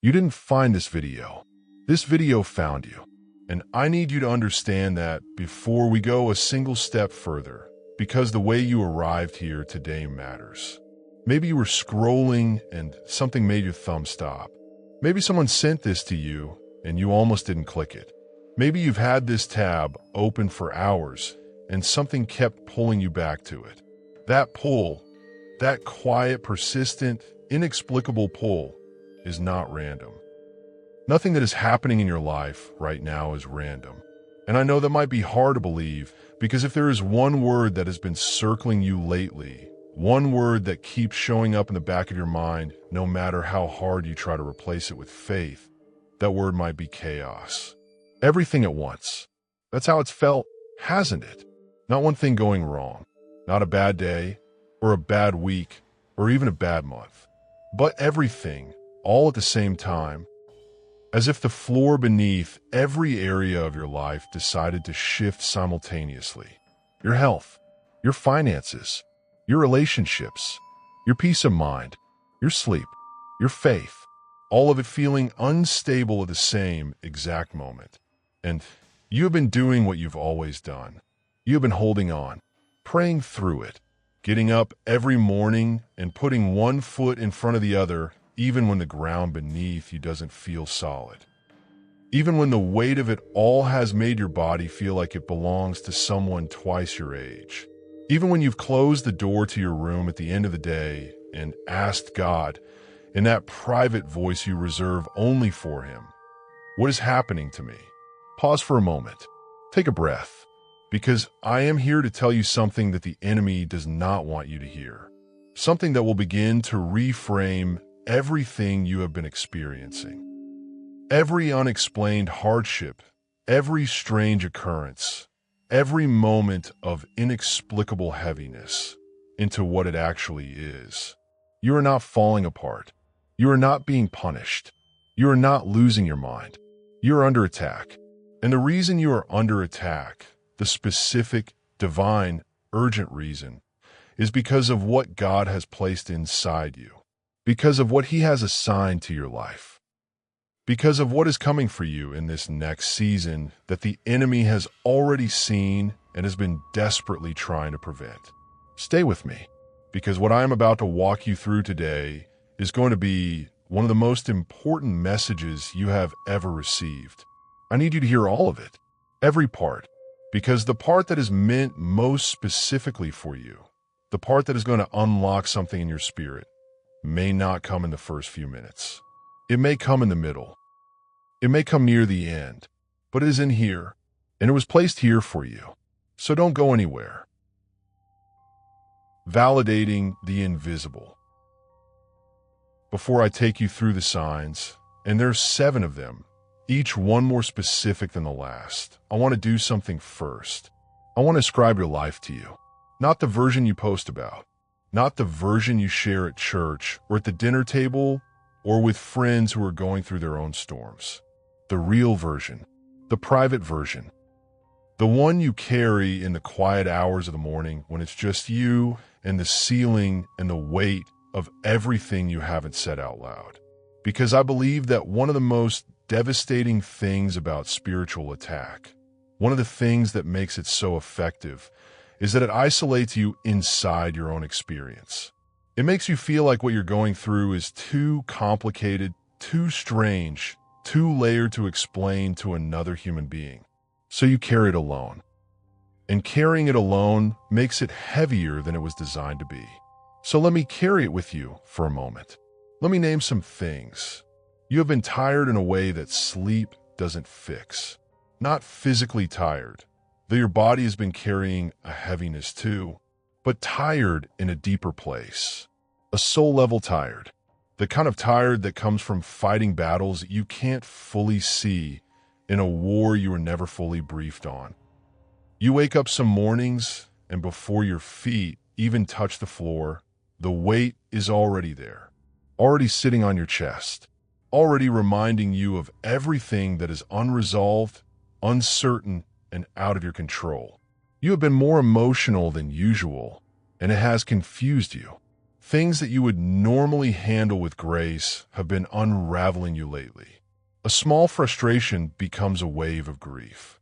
You didn't find this video. This video found you. And I need you to understand that before we go a single step further, because the way you arrived here today matters. Maybe you were scrolling and something made your thumb stop. Maybe someone sent this to you and you almost didn't click it. Maybe you've had this tab open for hours and something kept pulling you back to it. That pull, that quiet, persistent, inexplicable pull, is not random. Nothing that is happening in your life right now is random. And I know that might be hard to believe, because if there is one word that has been circling you lately, one word that keeps showing up in the back of your mind, no matter how hard you try to replace it with faith, that word might be chaos. Everything at once. That's how it's felt, hasn't it? Not one thing going wrong. Not a bad day, or a bad week, or even a bad month. But everything, all at the same time, as if the floor beneath every area of your life decided to shift simultaneously. Your health, your finances, your relationships, your peace of mind, your sleep, your faith, all of it feeling unstable at the same exact moment. And you have been doing what you've always done. You have been holding on, praying through it, getting up every morning and putting one foot in front of the other, even when the ground beneath you doesn't feel solid. Even when the weight of it all has made your body feel like it belongs to someone twice your age. Even when you've closed the door to your room at the end of the day and asked God, in that private voice you reserve only for Him, "What is happening to me?" Pause for a moment. Take a breath. Because I am here to tell you something that the enemy does not want you to hear. Something that will begin to reframe everything you have been experiencing. Every unexplained hardship, every strange occurrence, every moment of inexplicable heaviness into what it actually is. You are not falling apart. You are not being punished. You are not losing your mind. You are under attack. And the reason you are under attack, the specific, divine, urgent reason, is because of what God has placed inside you, because of what He has assigned to your life, because of what is coming for you in this next season that the enemy has already seen and has been desperately trying to prevent. Stay with me, because what I am about to walk you through today is going to be one of the most important messages you have ever received. I need you to hear all of it, every part. Because the part that is meant most specifically for you, the part that is going to unlock something in your spirit, may not come in the first few minutes. It may come in the middle. It may come near the end, but it is in here, and it was placed here for you. So don't go anywhere. Validating the invisible. Before I take you through the signs, and there's 7 of them, each one more specific than the last, I want to do something first. I want to ascribe your life to you. Not the version you post about. Not the version you share at church or at the dinner table or with friends who are going through their own storms. The real version. The private version. The one you carry in the quiet hours of the morning when it's just you and the ceiling and the weight of everything you haven't said out loud. Because I believe that one of the most devastating things about spiritual attack, one of the things that makes it so effective, is that it isolates you inside your own experience. It makes you feel like what you're going through is too complicated, too strange, too layered to explain to another human being. So you carry it alone. And carrying it alone makes it heavier than it was designed to be. So let me carry it with you for a moment. Let me name some things. You have been tired in a way that sleep doesn't fix. Not physically tired, though your body has been carrying a heaviness too, but tired in a deeper place. A soul-level tired. The kind of tired that comes from fighting battles that you can't fully see in a war you were never fully briefed on. You wake up some mornings, and before your feet even touch the floor, the weight is already there, already sitting on your chest. Already reminding you of everything that is unresolved, uncertain, and out of your control. You have been more emotional than usual, and it has confused you. Things that you would normally handle with grace have been unraveling you lately. A small frustration becomes a wave of grief.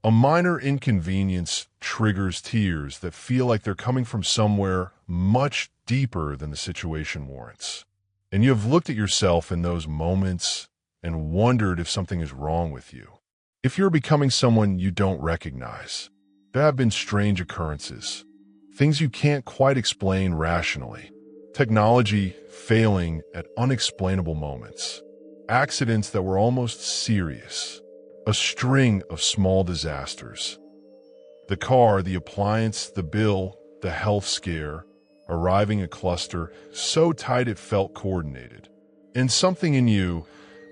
A minor inconvenience triggers tears that feel like they're coming from somewhere much deeper than the situation warrants. And you have looked at yourself in those moments and wondered if something is wrong with you. If you're becoming someone you don't recognize. There have been strange occurrences, things you can't quite explain rationally. Technology failing at unexplainable moments. Accidents that were almost serious. A string of small disasters. The car, the appliance, the bill, the health scare, arriving a cluster so tight it felt coordinated. And something in you,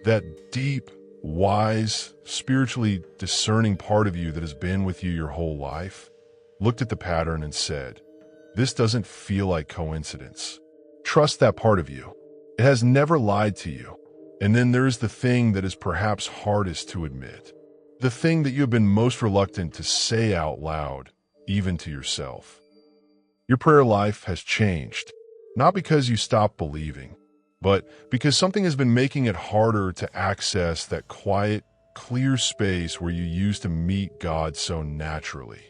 that deep, wise, spiritually discerning part of you that has been with you your whole life, looked at the pattern and said, "This doesn't feel like coincidence." Trust that part of you. It has never lied to you. And then there's the thing that is perhaps hardest to admit. The thing that you have been most reluctant to say out loud, even to yourself. Your prayer life has changed, not because you stopped believing, but because something has been making it harder to access that quiet, clear space where you used to meet God so naturally.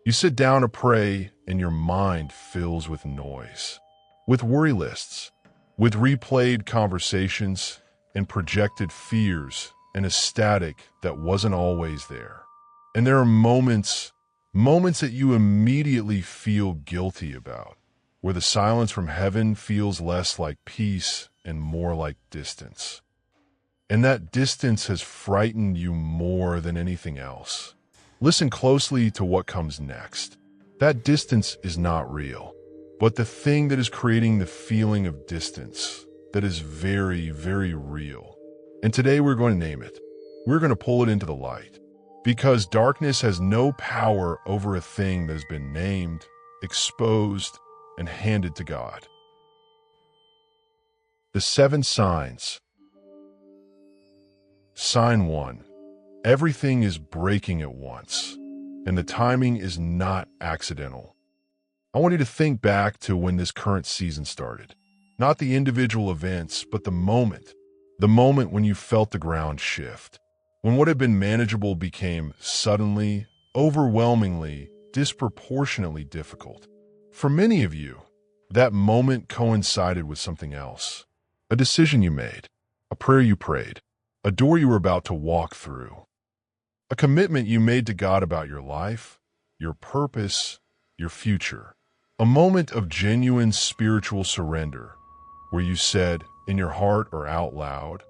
You sit down to pray and your mind fills with noise, with worry lists, with replayed conversations and projected fears and a static that wasn't always there. And there are moments that you immediately feel guilty about, where the silence from heaven feels less like peace and more like distance. And that distance has frightened you more than anything else. Listen closely to what comes next. That distance is not real, but the thing that is creating the feeling of distance that is very, very real. And today we're going to name it. We're going to pull it into the light. Because darkness has no power over a thing that has been named, exposed, and handed to God. The 7 signs. Sign 1. Everything is breaking at once, and the timing is not accidental. I want you to think back to when this current season started. Not the individual events, but the moment. The moment when you felt the ground shift. When what had been manageable became suddenly, overwhelmingly, disproportionately difficult. For many of you, that moment coincided with something else. A decision you made, a prayer you prayed, a door you were about to walk through, a commitment you made to God about your life, your purpose, your future. A moment of genuine spiritual surrender where you said, in your heart or out loud,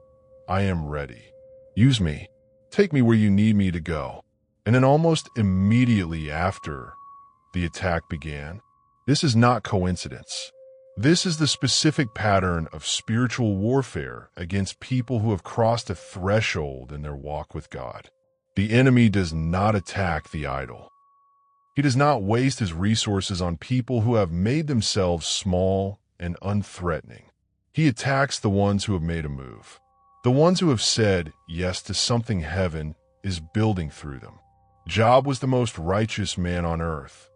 "I am ready. Use me. Take me where you need me to go." And then almost immediately after, the attack began. This is not coincidence. This is the specific pattern of spiritual warfare against people who have crossed a threshold in their walk with God. The enemy does not attack the idol. He does not waste his resources on people who have made themselves small and unthreatening. He attacks the ones who have made a move. The ones who have said yes to something heaven is building through them. Job was the most righteous man on earth,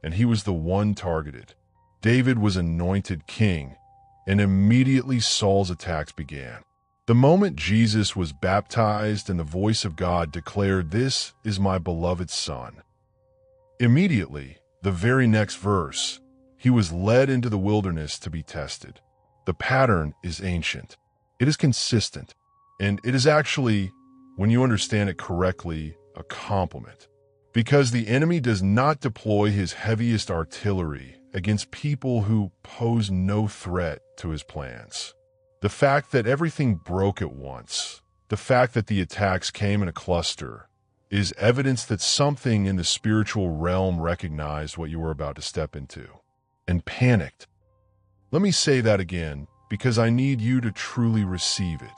and he was the one targeted. David was anointed king, and immediately Saul's attacks began. The moment Jesus was baptized and the voice of God declared, "This is my beloved Son," immediately, the very next verse, he was led into the wilderness to be tested. The pattern is ancient. It is consistent, and it is actually, when you understand it correctly, a compliment. Because the enemy does not deploy his heaviest artillery against people who pose no threat to his plans. The fact that everything broke at once, the fact that the attacks came in a cluster, is evidence that something in the spiritual realm recognized what you were about to step into and panicked. Let me say that again, because I need you to truly receive it.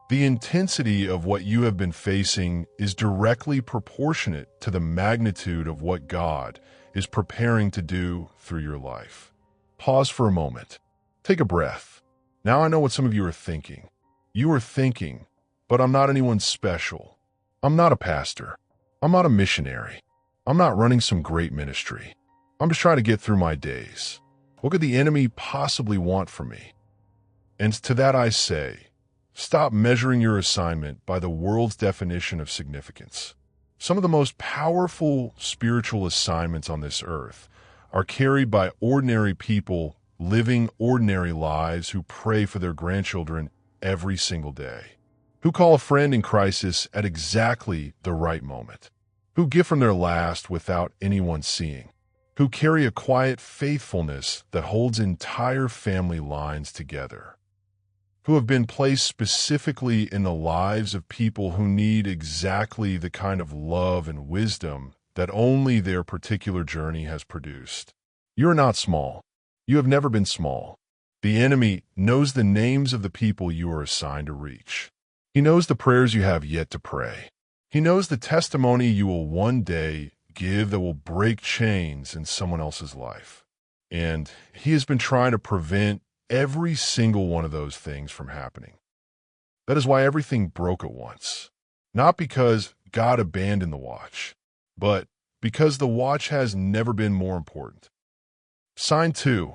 The intensity of what you have been facing is directly proportionate to the magnitude of what God is preparing to do through your life. Pause for a moment. Take a breath. Now I know what some of you are thinking. You are thinking, but I'm not anyone special. I'm not a pastor. I'm not a missionary. I'm not running some great ministry. I'm just trying to get through my days. What could the enemy possibly want from me? And to that I say, stop measuring your assignment by the world's definition of significance. Some of the most powerful spiritual assignments on this earth are carried by ordinary people living ordinary lives who pray for their grandchildren every single day, who call a friend in crisis at exactly the right moment, who give from their last without anyone seeing, who carry a quiet faithfulness that holds entire family lines together, who have been placed specifically in the lives of people who need exactly the kind of love and wisdom that only their particular journey has produced. You are not small. You have never been small. The enemy knows the names of the people you are assigned to reach. He knows the prayers you have yet to pray. He knows the testimony you will one day give that will break chains in someone else's life. And he has been trying to prevent every single one of those things from happening. That is why everything broke at once. Not because God abandoned the watch, but because the watch has never been more important. Sign 2,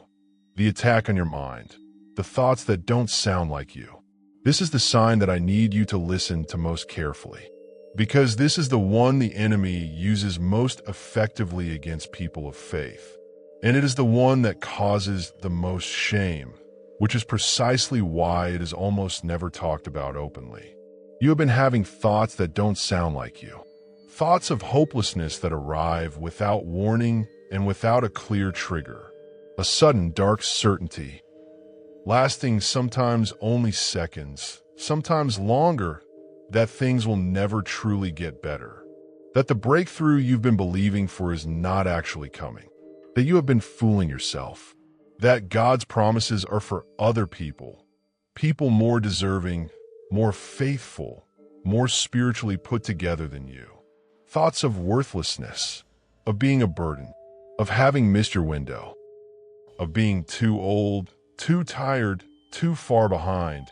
the attack on your mind, the thoughts that don't sound like you. This is the sign that I need you to listen to most carefully, because this is the one the enemy uses most effectively against people of faith. And it is the one that causes the most shame, which is precisely why it is almost never talked about openly. You have been having thoughts that don't sound like you. Thoughts of hopelessness that arrive without warning and without a clear trigger. A sudden dark certainty, lasting sometimes only seconds, sometimes longer, that things will never truly get better. That the breakthrough you've been believing for is not actually coming. That you have been fooling yourself. That God's promises are for other people, people more deserving, more faithful, more spiritually put together than you. Thoughts of worthlessness, of being a burden, of having missed your window, of being too old, too tired, too far behind,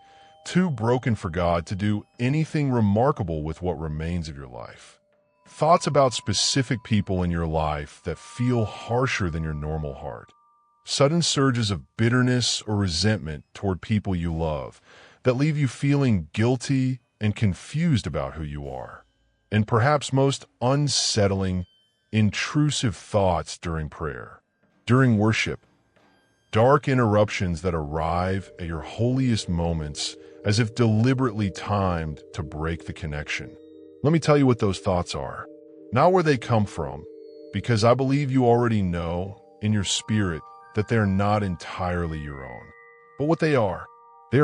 too broken for God to do anything remarkable with what remains of your life. Thoughts about specific people in your life that feel harsher than your normal heart. Sudden surges of bitterness or resentment toward people you love that leave you feeling guilty and confused about who you are. And perhaps most unsettling, intrusive thoughts during prayer, during worship. Dark interruptions that arrive at your holiest moments as if deliberately timed to break the connection. Let me tell you what those thoughts are. Not where they come from, because I believe you already know in your spirit that they're not entirely your own. But what they are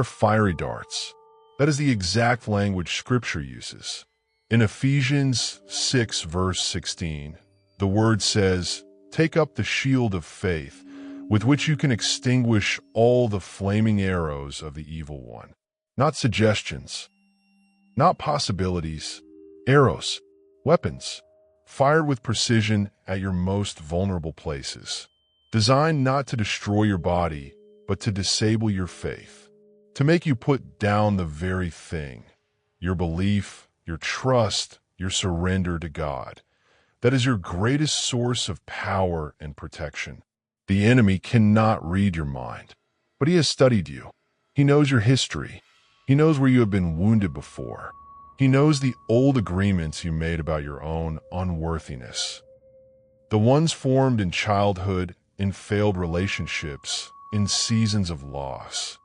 fiery darts. That is the exact language Scripture uses. In Ephesians 6, verse 16, the word says, "Take up the shield of faith, with which you can extinguish all the flaming arrows of the evil one." Not suggestions, not possibilities, arrows, weapons, fired with precision at your most vulnerable places. Designed not to destroy your body, but to disable your faith. To make you put down the very thing, your belief, your trust, your surrender to God. That is your greatest source of power and protection. The enemy cannot read your mind, but he has studied you. He knows your history. He knows where you have been wounded before. He knows the old agreements you made about your own unworthiness. The ones formed in childhood, in failed relationships, in seasons of loss.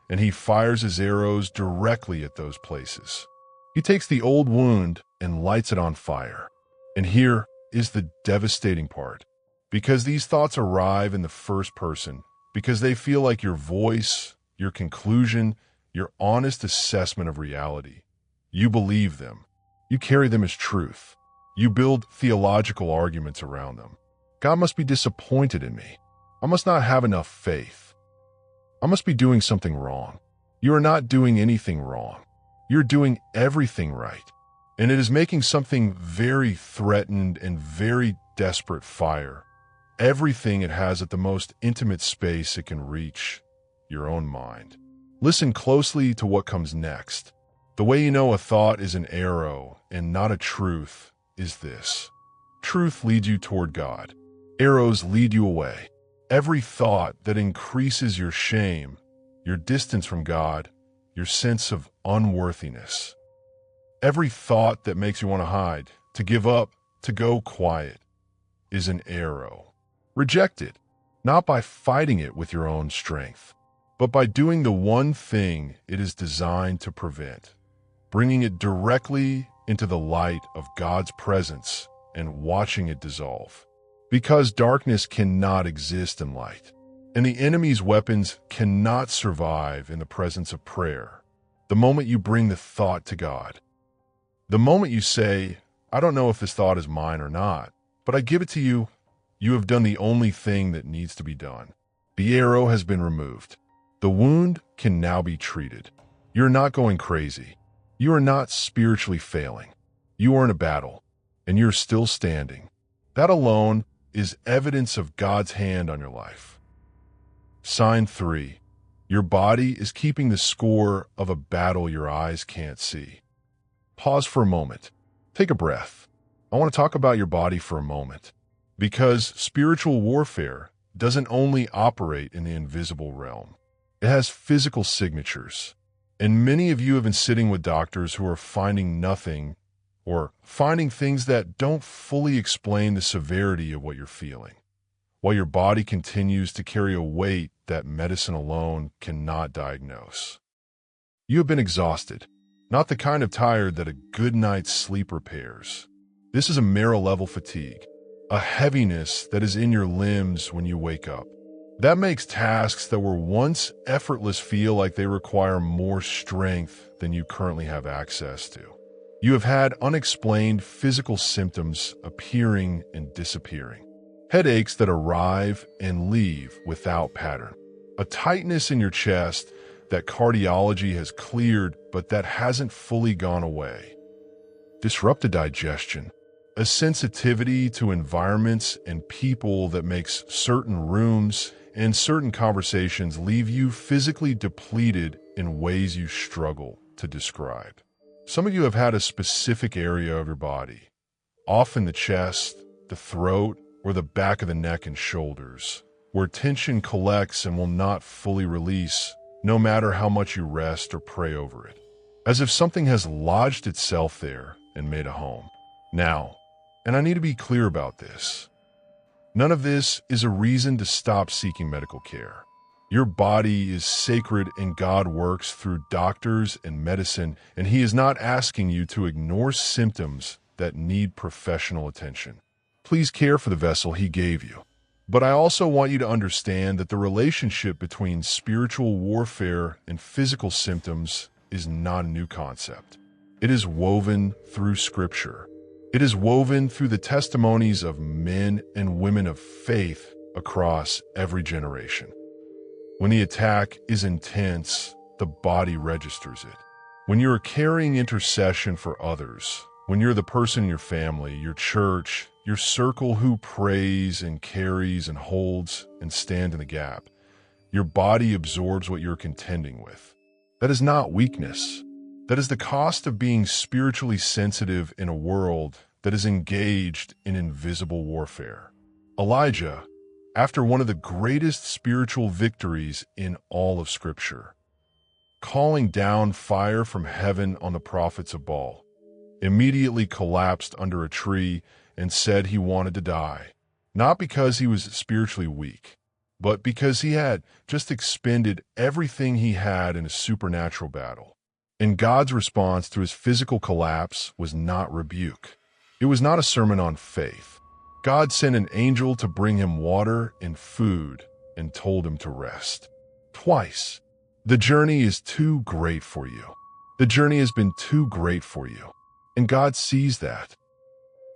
And he fires his arrows directly at those places. He takes the old wound and lights it on fire. And here is the devastating part. Because these thoughts arrive in the first person, because they feel like your voice, your conclusion, your honest assessment of reality. You believe them. You carry them as truth. You build theological arguments around them. God must be disappointed in me. I must not have enough faith. I must be doing something wrong. You are not doing anything wrong. You're doing everything right. And it is making something very threatened and very desperate fire. Everything it has at the most intimate space it can reach, your own mind. Listen closely to what comes next. The way you know a thought is an arrow and not a truth is this. Truth leads you toward God. Arrows lead you away. Every thought that increases your shame, your distance from God, your sense of unworthiness. Every thought that makes you want to hide, to give up, to go quiet, is an arrow. Reject it, not by fighting it with your own strength, but by doing the one thing it is designed to prevent, bringing it directly into the light of God's presence and watching it dissolve. Because darkness cannot exist in light, and the enemy's weapons cannot survive in the presence of prayer. The moment you bring the thought to God, the moment you say, I don't know if this thought is mine or not, but I give it to you, you have done the only thing that needs to be done. The arrow has been removed. The wound can now be treated. You're not going crazy. You are not spiritually failing. You are in a battle, and you're still standing. That alone is evidence of God's hand on your life. Sign 3. Your body is keeping the score of a battle your eyes can't see. Pause for a moment. Take a breath. I want to talk about your body for a moment, because spiritual warfare doesn't only operate in the invisible realm. It has physical signatures, and many of you have been sitting with doctors who are finding nothing or finding things that don't fully explain the severity of what you're feeling, while your body continues to carry a weight that medicine alone cannot diagnose. You have been exhausted, not the kind of tired that a good night's sleep repairs. This is a marrow-level fatigue, a heaviness that is in your limbs when you wake up. That makes tasks that were once effortless feel like they require more strength than you currently have access to. You have had unexplained physical symptoms appearing and disappearing. Headaches that arrive and leave without pattern. A tightness in your chest that cardiology has cleared but that hasn't fully gone away. Disrupted digestion. A sensitivity to environments and people that makes certain rooms and certain conversations leave you physically depleted in ways you struggle to describe. Some of you have had a specific area of your body, often the chest, the throat, or the back of the neck and shoulders, where tension collects and will not fully release, no matter how much you rest or pray over it, as if something has lodged itself there and made a home. Now, and I need to be clear about this, none of this is a reason to stop seeking medical care. Your body is sacred and God works through doctors and medicine, and He is not asking you to ignore symptoms that need professional attention. Please care for the vessel He gave you. But I also want you to understand that the relationship between spiritual warfare and physical symptoms is not a new concept. It is woven through Scripture. It is woven through the testimonies of men and women of faith across every generation. When the attack is intense, the body registers it. When you're carrying intercession for others, when you're the person in your family, your church, your circle who prays and carries and holds and stands in the gap, your body absorbs what you're contending with. That is not weakness. That is the cost of being spiritually sensitive in a world that is engaged in invisible warfare. Elijah, after one of the greatest spiritual victories in all of Scripture, calling down fire from heaven on the prophets of Baal, immediately collapsed under a tree and said he wanted to die, not because he was spiritually weak, but because he had just expended everything he had in a supernatural battle. And God's response to his physical collapse was not rebuke. It was not a sermon on faith. God sent an angel to bring him water and food and told him to rest. Twice. The journey is too great for you. The journey has been too great for you. And God sees that.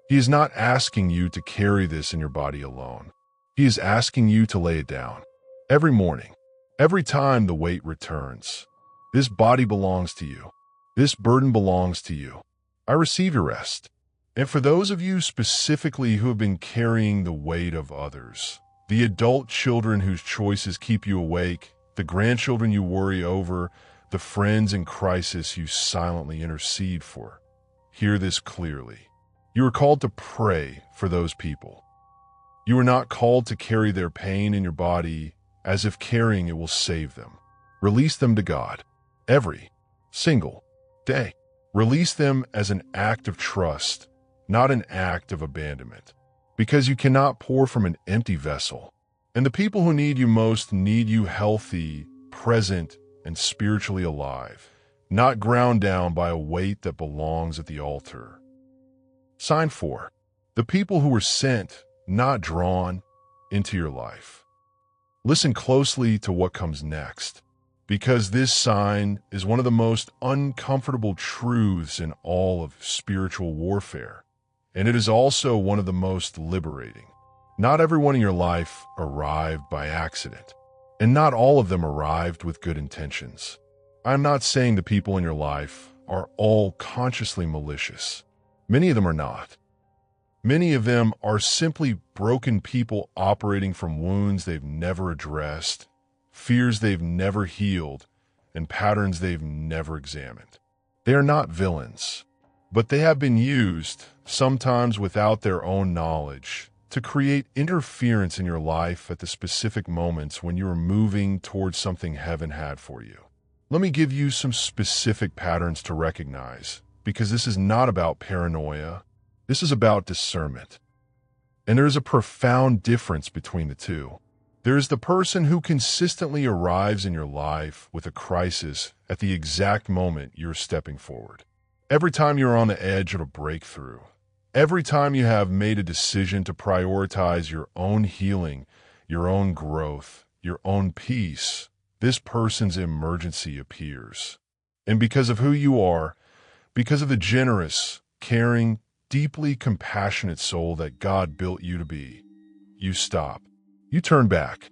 He is not asking you to carry this in your body alone. He is asking you to lay it down. Every morning, every time the weight returns. This body belongs to you. This burden belongs to you. I receive your rest. And for those of you specifically who have been carrying the weight of others, the adult children whose choices keep you awake, the grandchildren you worry over, the friends in crisis you silently intercede for, hear this clearly. You are called to pray for those people. You are not called to carry their pain in your body as if carrying it will save them. Release them to God every single day. Release them as an act of trust, not an act of abandonment, because you cannot pour from an empty vessel. And the people who need you most need you healthy, present, and spiritually alive, not ground down by a weight that belongs at the altar. Sign 4. The people who were sent, not drawn, into your life. Listen closely to what comes next, because this sign is one of the most uncomfortable truths in all of spiritual warfare, and it is also one of the most liberating. Not everyone in your life arrived by accident, and not all of them arrived with good intentions. I'm not saying the people in your life are all consciously malicious. Many of them are not. Many of them are simply broken people operating from wounds they've never addressed, fears they've never healed, and patterns they've never examined. They are not villains, but they have been used, sometimes without their own knowledge, to create interference in your life at the specific moments when you are moving towards something heaven had for you. Let me give you some specific patterns to recognize, because this is not about paranoia. This is about discernment. And there is a profound difference between the two. There is the person who consistently arrives in your life with a crisis at the exact moment you're stepping forward. Every time you're on the edge of a breakthrough, every time you have made a decision to prioritize your own healing, your own growth, your own peace, this person's emergency appears. And because of who you are, because of the generous, caring, deeply compassionate soul that God built you to be, you stop. You turn back.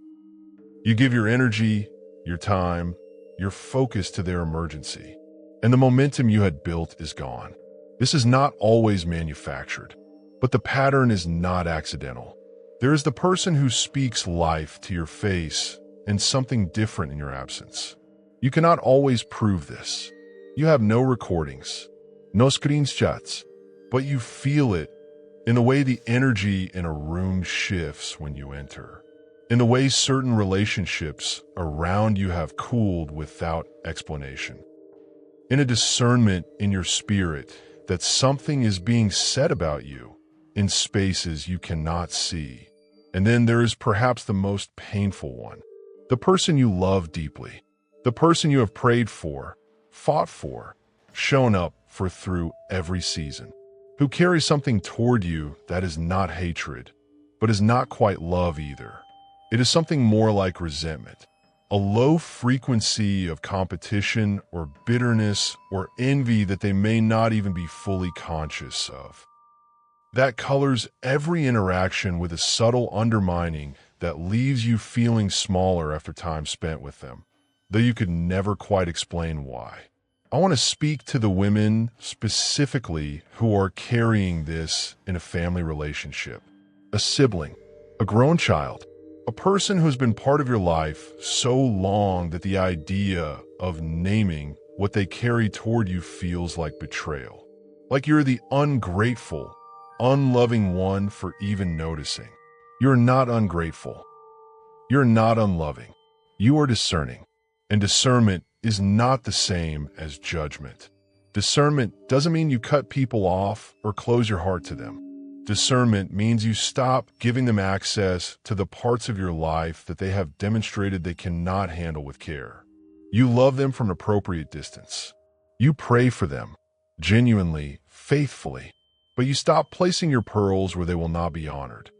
You give your energy, your time, your focus to their emergency. And the momentum you had built is gone. This is not always manufactured, but the pattern is not accidental. There is the person who speaks life to your face and something different in your absence. You cannot always prove this. You have no recordings, no screenshots, but you feel it in the way the energy in a room shifts when you enter, in the way certain relationships around you have cooled without explanation, in a discernment in your spirit that something is being said about you in spaces you cannot see. And then there is perhaps the most painful one. The person you love deeply. The person you have prayed for, fought for, shown up for through every season. Who carries something toward you that is not hatred, but is not quite love either. It is something more like resentment. A low frequency of competition or bitterness or envy that they may not even be fully conscious of. That colors every interaction with a subtle undermining that leaves you feeling smaller after time spent with them, though you could never quite explain why. I want to speak to the women specifically who are carrying this in a family relationship, a sibling, a grown child, a person who's been part of your life so long that the idea of naming what they carry toward you feels like betrayal. Like you're the ungrateful, unloving one for even noticing. You're not ungrateful. You're not unloving. You are discerning. And discernment is not the same as judgment. Discernment doesn't mean you cut people off or close your heart to them. Discernment means you stop giving them access to the parts of your life that they have demonstrated they cannot handle with care. You love them from an appropriate distance. You pray for them, genuinely, faithfully, but you stop placing your pearls where they will not be honored.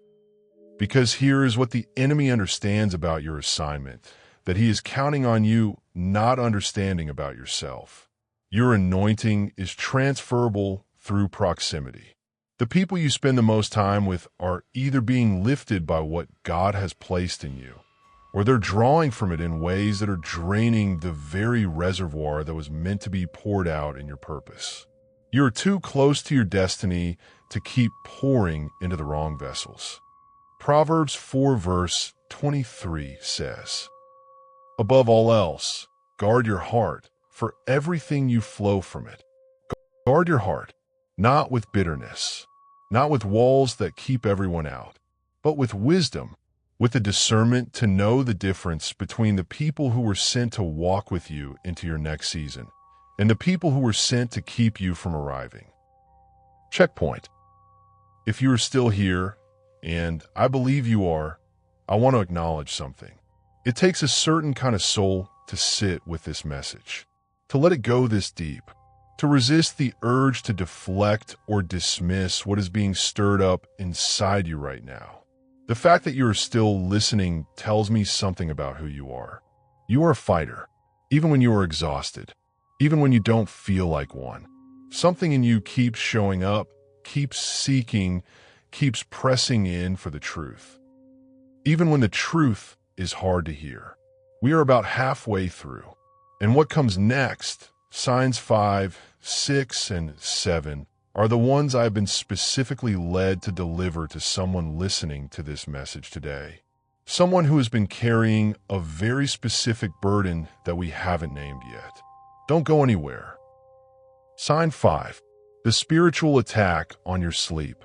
Because here is what the enemy understands about your assignment, that he is counting on you not understanding about yourself. Your anointing is transferable through proximity. The people you spend the most time with are either being lifted by what God has placed in you, or they're drawing from it in ways that are draining the very reservoir that was meant to be poured out in your purpose. You're too close to your destiny to keep pouring into the wrong vessels. Proverbs 4 verse 23 says, "Above all else, guard your heart, for everything you flow from it." Guard your heart, not with bitterness, not with walls that keep everyone out, but with wisdom, with the discernment to know the difference between the people who were sent to walk with you into your next season and the people who were sent to keep you from arriving. Checkpoint. If you are still here, and I believe you are, I want to acknowledge something. It takes a certain kind of soul to sit with this message, to let it go this deep, to resist the urge to deflect or dismiss what is being stirred up inside you right now. The fact that you are still listening tells me something about who you are. You are a fighter, even when you are exhausted, even when you don't feel like one. Something in you keeps showing up, keeps seeking, keeps pressing in for the truth. Even when the truth is hard to hear. We are about halfway through. And what comes next, signs 5, 6, and 7, are the ones I've been specifically led to deliver to someone listening to this message today. Someone who has been carrying a very specific burden that we haven't named yet. Don't go anywhere. Sign 5. The spiritual attack on your sleep.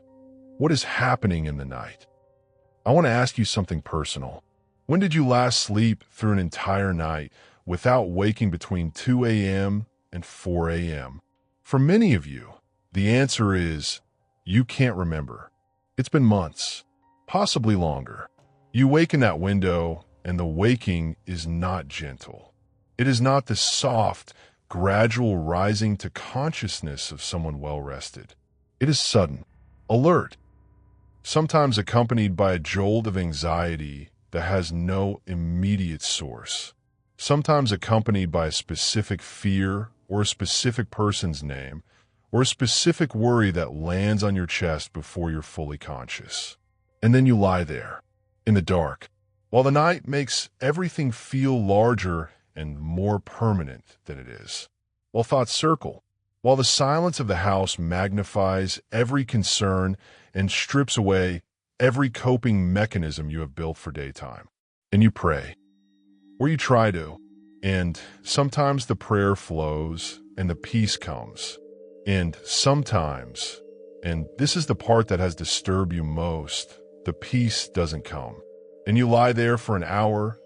What is happening in the night? I want to ask you something personal. When did you last sleep through an entire night without waking between 2 a.m. and 4 a.m.? For many of you, the answer is you can't remember. It's been months, possibly longer. You wake in that window, and the waking is not gentle. It is not the soft, gradual rising to consciousness of someone well-rested. It is sudden, alert, sometimes accompanied by a jolt of anxiety that has no immediate source, sometimes accompanied by a specific fear or a specific person's name, or a specific worry that lands on your chest before you're fully conscious. And then you lie there, in the dark, while the night makes everything feel larger and more permanent than it is. While thoughts circle, while the silence of the house magnifies every concern and strips away every coping mechanism you have built for daytime. And you pray, or you try to, and sometimes the prayer flows and the peace comes. And sometimes, and this is the part that has disturbed you most, the peace doesn't come. And you lie there for an hour,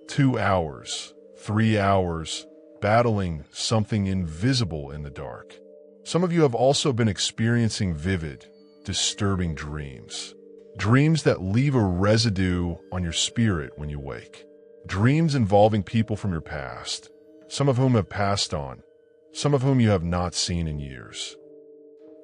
2 hours, 3 hours, battling something invisible in the dark. Some of you have also been experiencing vivid, disturbing dreams. Dreams that leave a residue on your spirit when you wake. Dreams involving people from your past, some of whom have passed on, some of whom you have not seen in years.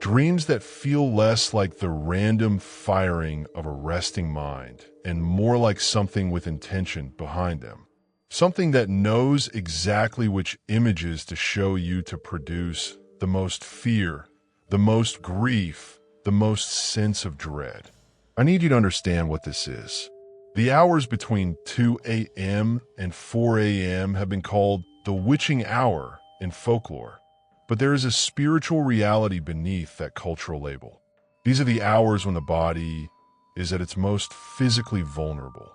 Dreams that feel less like the random firing of a resting mind and more like something with intention behind them. Something that knows exactly which images to show you to produce the most fear, the most grief, the most sense of dread. I need you to understand what this is. The hours between 2 a.m. and 4 a.m. have been called the witching hour in folklore, but there is a spiritual reality beneath that cultural label. These are the hours when the body is at its most physically vulnerable.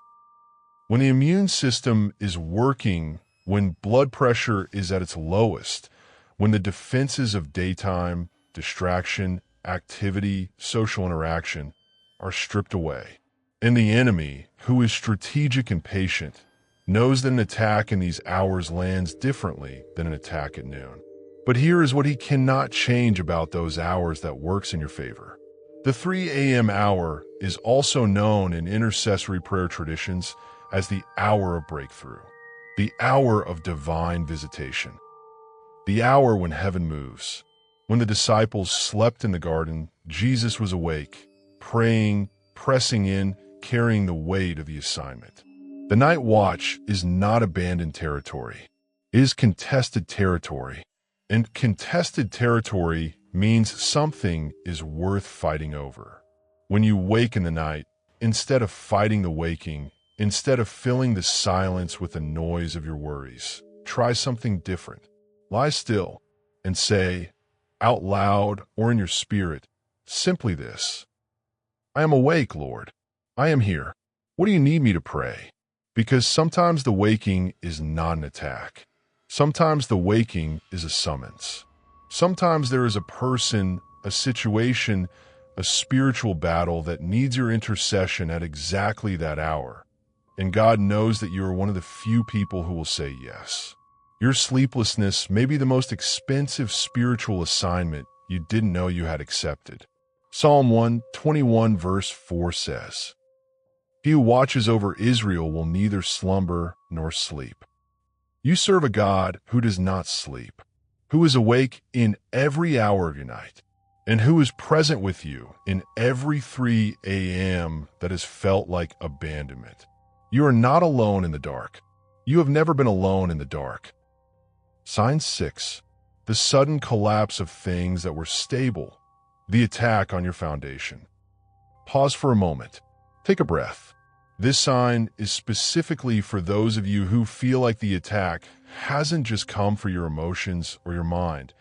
When the immune system is working, when blood pressure is at its lowest, when the defenses of daytime, distraction, activity, social interaction are stripped away. And the enemy, who is strategic and patient, knows that an attack in these hours lands differently than an attack at noon. But here is what he cannot change about those hours that works in your favor. The 3 a.m. hour is also known in intercessory prayer traditions as the hour of breakthrough, the hour of divine visitation, the hour when heaven moves. When the disciples slept in the garden, Jesus was awake, praying, pressing in, carrying the weight of the assignment. The night watch is not abandoned territory. It is contested territory. And contested territory means something is worth fighting over. When you wake in the night, instead of fighting the waking, instead of filling the silence with the noise of your worries, try something different. Lie still and say, out loud or in your spirit, simply this: I am awake, Lord. I am here. What do you need me to pray? Because sometimes the waking is not an attack. Sometimes the waking is a summons. Sometimes there is a person, a situation, a spiritual battle that needs your intercession at exactly that hour. And God knows that you are one of the few people who will say yes. Your sleeplessness may be the most expensive spiritual assignment you didn't know you had accepted. Psalm 121 verse 4 says, "He who watches over Israel will neither slumber nor sleep." You serve a God who does not sleep, who is awake in every hour of your night, and who is present with you in every 3 a.m. that has felt like abandonment. You are not alone in the dark. You have never been alone in the dark. Sign 6. The sudden collapse of things that were stable. The attack on your foundation. Pause for a moment. Take a breath. This sign is specifically for those of you who feel like the attack hasn't just come for your emotions or your mind,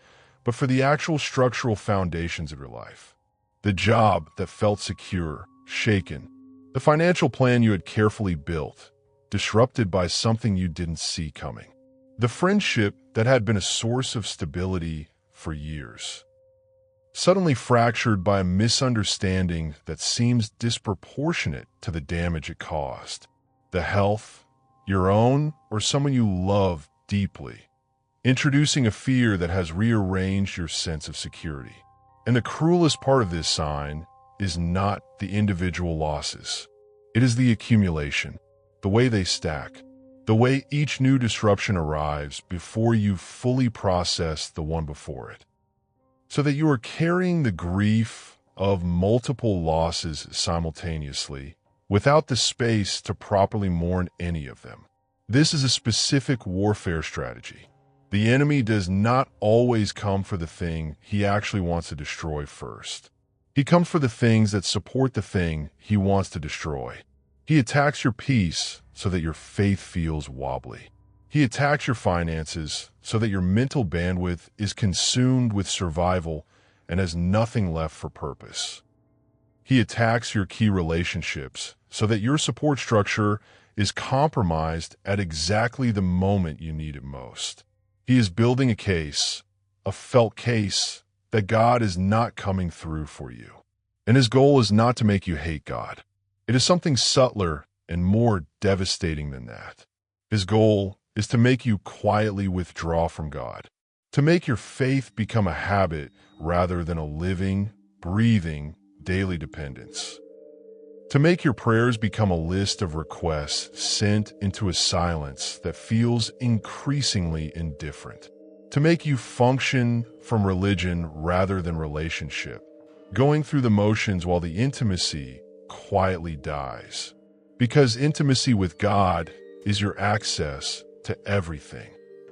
but for the actual structural foundations of your life. The job that felt secure, shaken. The financial plan you had carefully built, disrupted by something you didn't see coming. The friendship that had been a source of stability for years, suddenly fractured by a misunderstanding that seems disproportionate to the damage it caused. The health, your own or someone you love deeply, introducing a fear that has rearranged your sense of security. And the cruelest part of this sign is not the individual losses. It is the accumulation, the way they stack, the way each new disruption arrives before you fully process the one before it. So that you are carrying the grief of multiple losses simultaneously, without the space to properly mourn any of them. This is a specific warfare strategy. The enemy does not always come for the thing he actually wants to destroy first. He comes for the things that support the thing he wants to destroy. He attacks your peace so that your faith feels wobbly. He attacks your finances so that your mental bandwidth is consumed with survival and has nothing left for purpose. He attacks your key relationships so that your support structure is compromised at exactly the moment you need it most. He is building a case, a felt case, that God is not coming through for you. And his goal is not to make you hate God. It is something subtler and more devastating than that. His goal is to make you quietly withdraw from God, to make your faith become a habit rather than a living, breathing, daily dependence, to make your prayers become a list of requests sent into a silence that feels increasingly indifferent, to make you function from religion rather than relationship, going through the motions while the intimacy quietly dies. Because intimacy with God is your access to everything,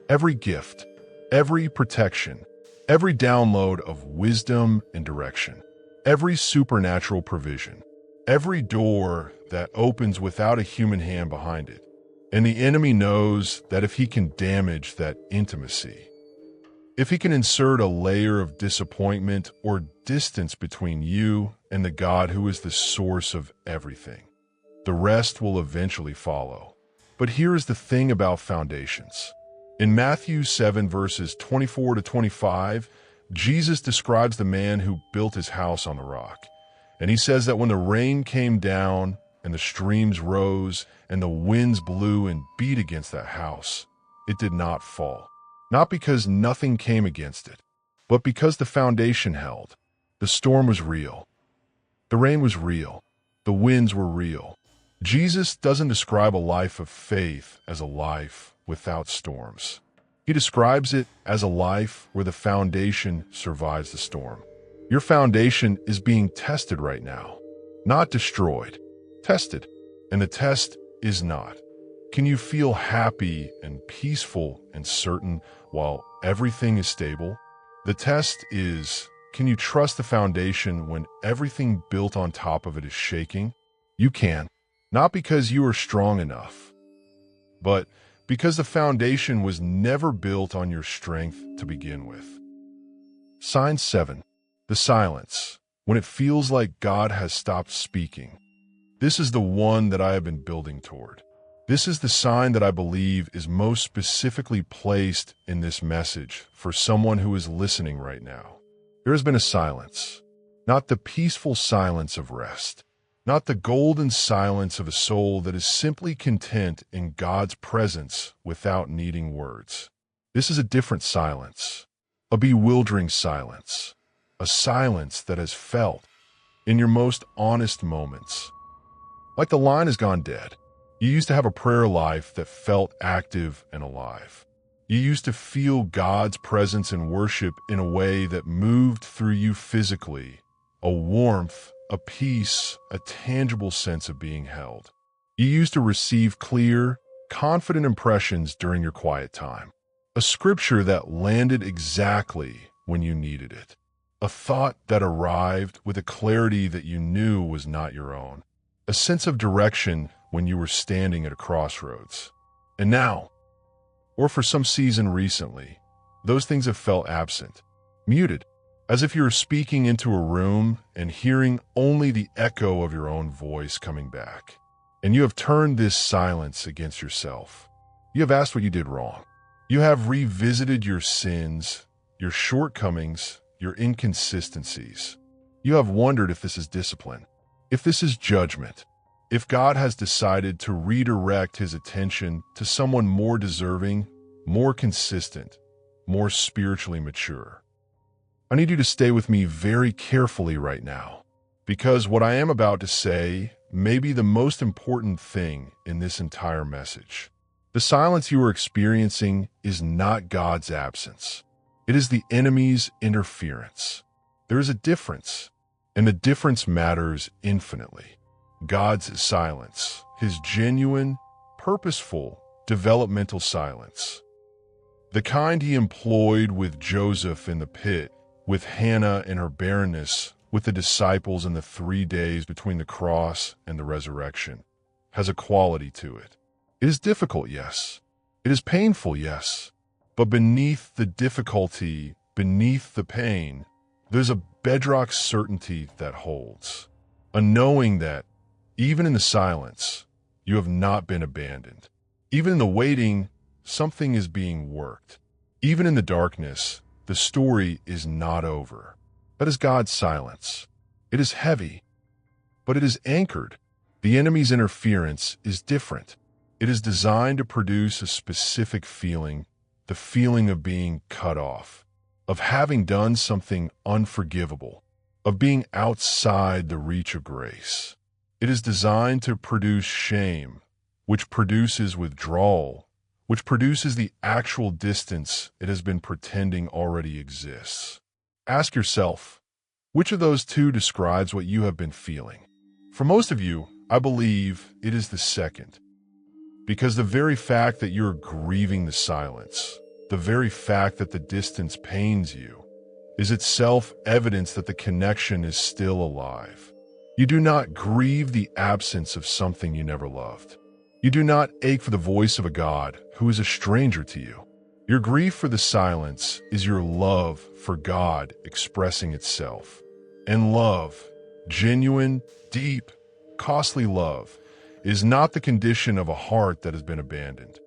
every gift, every protection, every download of wisdom and direction, every supernatural provision, every door that opens without a human hand behind it. And the enemy knows that if he can damage that intimacy, if he can insert a layer of disappointment or distance between you and the God who is the source of everything, the rest will eventually follow. But here is the thing about foundations. In Matthew 7 verses 24 to 25, Jesus describes the man who built his house on the rock. And he says that when the rain came down and the streams rose and the winds blew and beat against that house, it did not fall. Not because nothing came against it, but because the foundation held. The storm was real. The rain was real. The winds were real. Jesus doesn't describe a life of faith as a life without storms. He describes it as a life where the foundation survives the storm. Your foundation is being tested right now, not destroyed, tested. And the test is not, can you feel happy and peaceful and certain while everything is stable? The test is, can you trust the foundation when everything built on top of it is shaking? You can. Not because you are strong enough, but because the foundation was never built on your strength to begin with. Sign 7. The silence, when it feels like God has stopped speaking. This is the one that I have been building toward. This is the sign that I believe is most specifically placed in this message for someone who is listening right now. There has been a silence, not the peaceful silence of rest, not the golden silence of a soul that is simply content in God's presence without needing words. This is a different silence, a bewildering silence, a silence that is felt in your most honest moments. Like the line has gone dead. You used to have a prayer life that felt active and alive. You used to feel God's presence and worship in a way that moved through you physically, a warmth, a peace, a tangible sense of being held. You used to receive clear, confident impressions during your quiet time, a scripture that landed exactly when you needed it, a thought that arrived with a clarity that you knew was not your own, a sense of direction when you were standing at a crossroads. And now, or for some season recently, those things have felt absent, muted, as if you were speaking into a room and hearing only the echo of your own voice coming back. And you have turned this silence against yourself. You have asked what you did wrong. You have revisited your sins, your shortcomings, your inconsistencies. You have wondered if this is discipline, if this is judgment, if God has decided to redirect his attention to someone more deserving, more consistent, more spiritually mature. I need you to stay with me very carefully right now, because what I am about to say may be the most important thing in this entire message. The silence you are experiencing is not God's absence. It is the enemy's interference. There is a difference, and the difference matters infinitely. God's silence, his genuine, purposeful, developmental silence. The kind he employed with Joseph in the pit, with Hannah in her barrenness, with the disciples in the 3 days between the cross and the resurrection, has a quality to it. It is difficult, yes. It is painful, yes. But beneath the difficulty, beneath the pain, there's a bedrock certainty that holds. A knowing that, even in the silence, you have not been abandoned. Even in the waiting, something is being worked. Even in the darkness, the story is not over. That is God's silence. It is heavy, but it is anchored. The enemy's interference is different. It is designed to produce a specific feeling, the feeling of being cut off, of having done something unforgivable, of being outside the reach of grace. It is designed to produce shame, which produces withdrawal, which produces the actual distance it has been pretending already exists. Ask yourself, which of those two describes what you have been feeling? For most of you, I believe it is the second. Because the very fact that you're grieving the silence, the very fact that the distance pains you, is itself evidence that the connection is still alive. You do not grieve the absence of something you never loved. You do not ache for the voice of a God who is a stranger to you. Your grief for the silence is your love for God expressing itself. And love, genuine, deep, costly love, is not the condition of a heart that has been abandoned.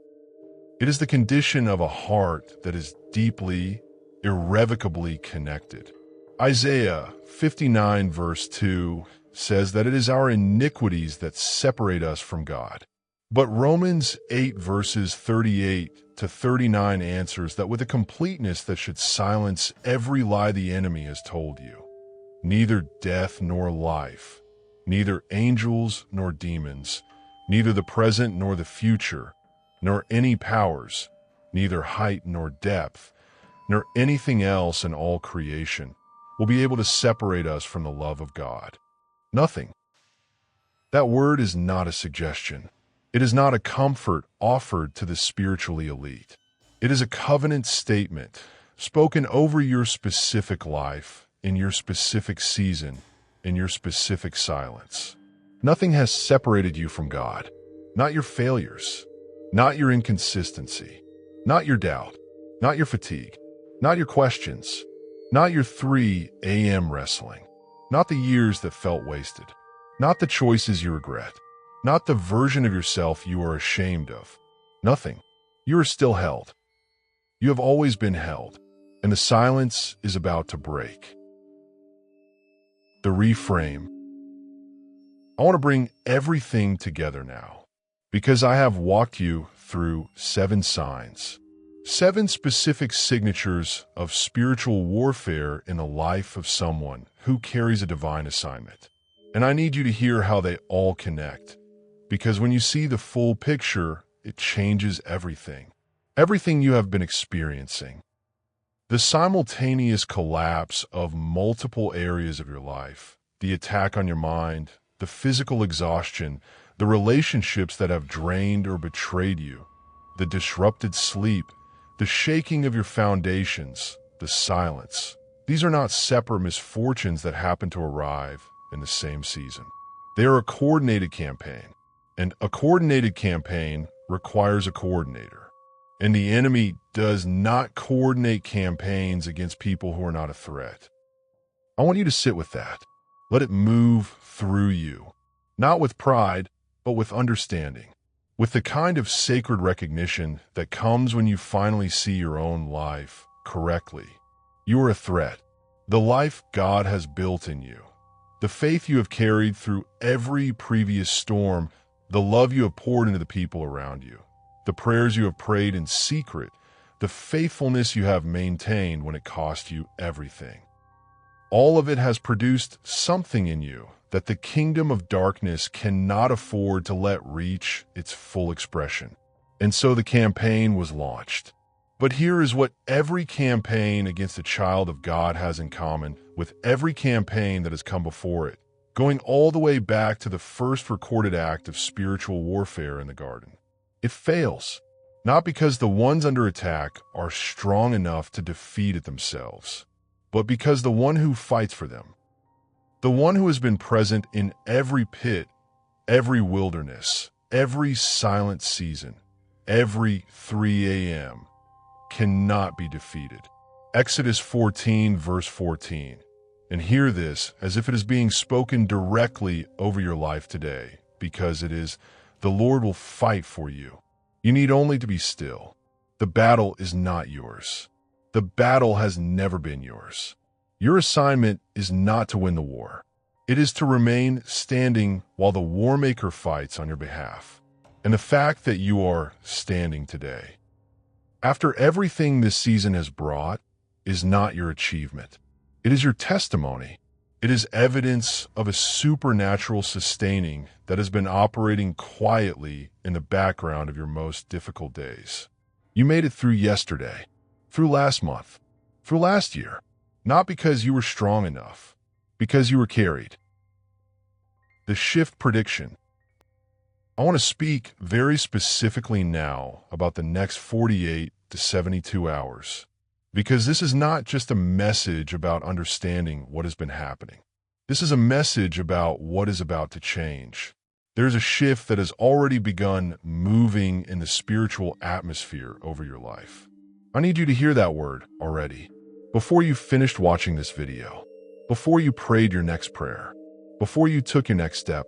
It is the condition of a heart that is deeply, irrevocably connected. Isaiah 59 verse 2 says that it is our iniquities that separate us from God. But Romans 8 verses 38 to 39 answers that with a completeness that should silence every lie the enemy has told you. Neither death nor life, neither angels nor demons, neither the present nor the future, nor any powers, neither height nor depth, nor anything else in all creation will be able to separate us from the love of God. Nothing. That word is not a suggestion. It is not a comfort offered to the spiritually elite. It is a covenant statement spoken over your specific life, in your specific season, in your specific silence. Nothing has separated you from God. Not your failures, not your inconsistency, not your doubt, not your fatigue, not your questions, not your 3 a.m. wrestling, not the years that felt wasted, not the choices you regret, not the version of yourself you are ashamed of. Nothing. You are still held. You have always been held, and the silence is about to break. the reframe. I want to bring everything together now, because I have walked you through 7 signs, 7 specific signatures of spiritual warfare in the life of someone who carries a divine assignment. And I need you to hear how they all connect, because when you see the full picture, it changes everything. Everything you have been experiencing. The simultaneous collapse of multiple areas of your life, the attack on your mind, the physical exhaustion, the relationships that have drained or betrayed you, the disrupted sleep, the shaking of your foundations, the silence. These are not separate misfortunes that happen to arrive in the same season. They are a coordinated campaign, and a coordinated campaign requires a coordinator. And the enemy does not coordinate campaigns against people who are not a threat. I want you to sit with that. Let it move through you, not with pride, but with understanding, with the kind of sacred recognition that comes when you finally see your own life correctly. You are a threat. The life God has built in you, the faith you have carried through every previous storm, the love you have poured into the people around you, the prayers you have prayed in secret, the faithfulness you have maintained when it cost you everything. All of it has produced something in you that the kingdom of darkness cannot afford to let reach its full expression. And so the campaign was launched. But here is what every campaign against a child of God has in common with every campaign that has come before it, going all the way back to the first recorded act of spiritual warfare in the garden. It fails, not because the ones under attack are strong enough to defeat it themselves, but because the one who fights for them, the one who has been present in every pit, every wilderness, every silent season, every 3 a.m., cannot be defeated. Exodus 14, verse 14. And hear this as if it is being spoken directly over your life today, because it is, the Lord will fight for you. You need only to be still. The battle is not yours. The battle has never been yours. Your assignment is not to win the war. It is to remain standing while the war maker fights on your behalf. And the fact that you are standing today, after everything this season has brought, is not your achievement. It is your testimony. It is evidence of a supernatural sustaining that has been operating quietly in the background of your most difficult days. You made it through yesterday, through last month, through last year, not because you were strong enough, because you were carried. The shift prediction. I want to speak very specifically now about the next 48 to 72 hours, because this is not just a message about understanding what has been happening. This is a message about what is about to change. There's a shift that has already begun moving in the spiritual atmosphere over your life. I need you to hear that word already. Before you finished watching this video, before you prayed your next prayer, before you took your next step,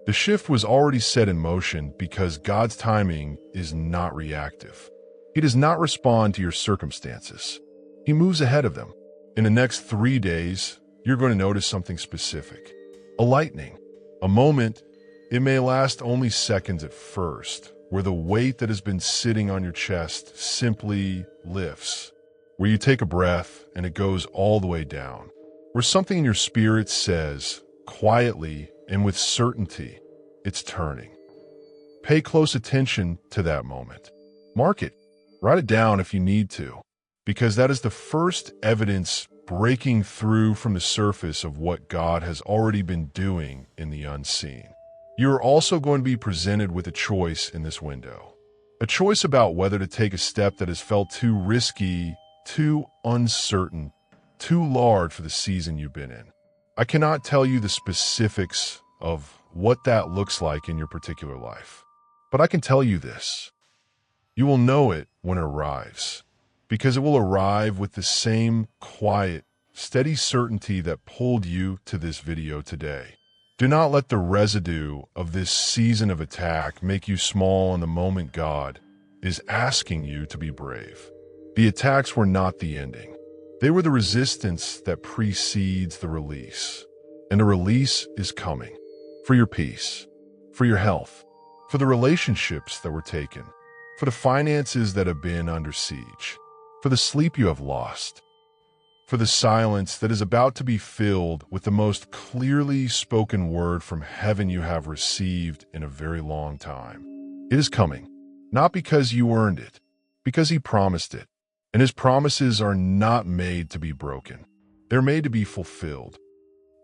the shift was already set in motion because God's timing is not reactive. He does not respond to your circumstances. He moves ahead of them. In the next 3 days, you're going to notice something specific. A lightning. A moment, it may last only seconds at first, where the weight that has been sitting on your chest simply lifts. Where you take a breath and it goes all the way down. Where something in your spirit says, quietly and with certainty, it's turning. Pay close attention to that moment. Mark it. Write it down if you need to, because that is the first evidence breaking through from the surface of what God has already been doing in the unseen. You are also going to be presented with a choice in this window. A choice about whether to take a step that has felt too risky, too uncertain, too large for the season you've been in. I cannot tell you the specifics of what that looks like in your particular life, but I can tell you this. You will know it when it arrives, because it will arrive with the same quiet, steady certainty that pulled you to this video today. Do not let the residue of this season of attack make you small in the moment God is asking you to be brave. The attacks were not the ending. They were the resistance that precedes the release. And a release is coming. For your peace, for your health, for the relationships that were taken, for the finances that have been under siege, for the sleep you have lost, for the silence that is about to be filled with the most clearly spoken word from heaven you have received in a very long time. It is coming, not because you earned it, because He promised it. And His promises are not made to be broken. They're made to be fulfilled.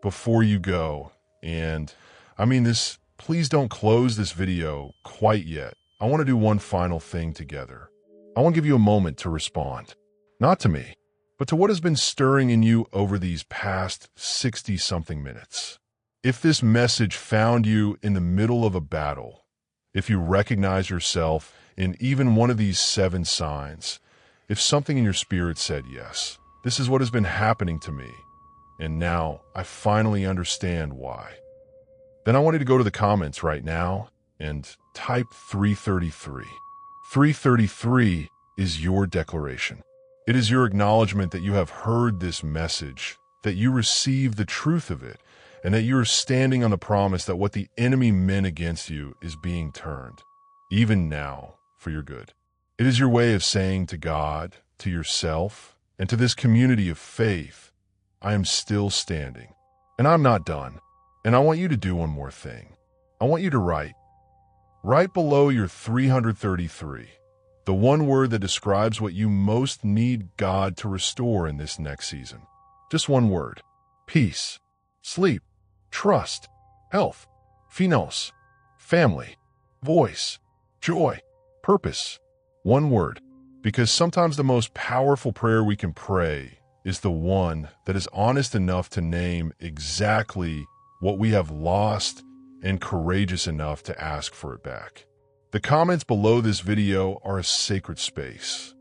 Before you go, and I mean this, please don't close this video quite yet. I want to do one final thing together. I want to give you a moment to respond, not to me, but to what has been stirring in you over these past 60-something minutes. If this message found you in the middle of a battle, if you recognize yourself in even one of these 7 signs, if something in your spirit said, yes, this is what has been happening to me, and now I finally understand why, then I want you to go to the comments right now and type 333. 333 is your declaration. It is your acknowledgement that you have heard this message, that you received the truth of it, and that you are standing on the promise that what the enemy meant against you is being turned, even now, for your good. It is your way of saying to God, to yourself, and to this community of faith, I am still standing, and I'm not done. And I want you to do one more thing. I want you to write right below your 333, the one word that describes what you most need God to restore in this next season. Just one word. Peace, sleep, trust, health, phenos, family, voice, joy, purpose. One word. Because sometimes the most powerful prayer we can pray is the one that is honest enough to name exactly what we have lost and courageous enough to ask for it back. The comments below this video are a sacred space.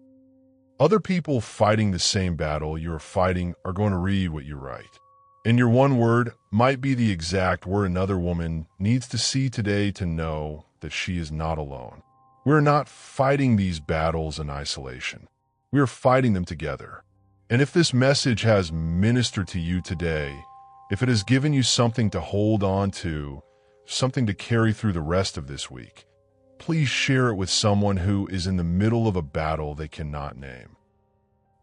Other people fighting the same battle you're fighting are going to read what you write. And your one word might be the exact word another woman needs to see today to know that she is not alone. We're not fighting these battles in isolation. We are fighting them together. And if this message has ministered to you today, if it has given you something to hold on to, something to carry through the rest of this week, please share it with someone who is in the middle of a battle they cannot name.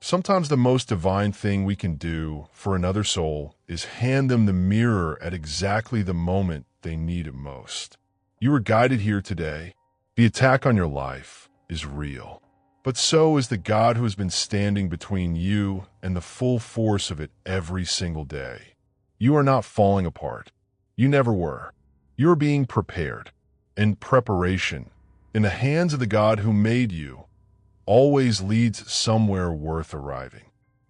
Sometimes the most divine thing we can do for another soul is hand them the mirror at exactly the moment they need it most. You were guided here today. The attack on your life is real, but so is the God who has been standing between you and the full force of it every single day. You are not falling apart. You never were. You are being prepared. And preparation, in the hands of the God who made you, always leads somewhere worth arriving.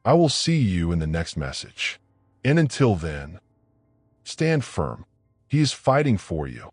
I will see you in the next message. And until then, stand firm. He is fighting for you.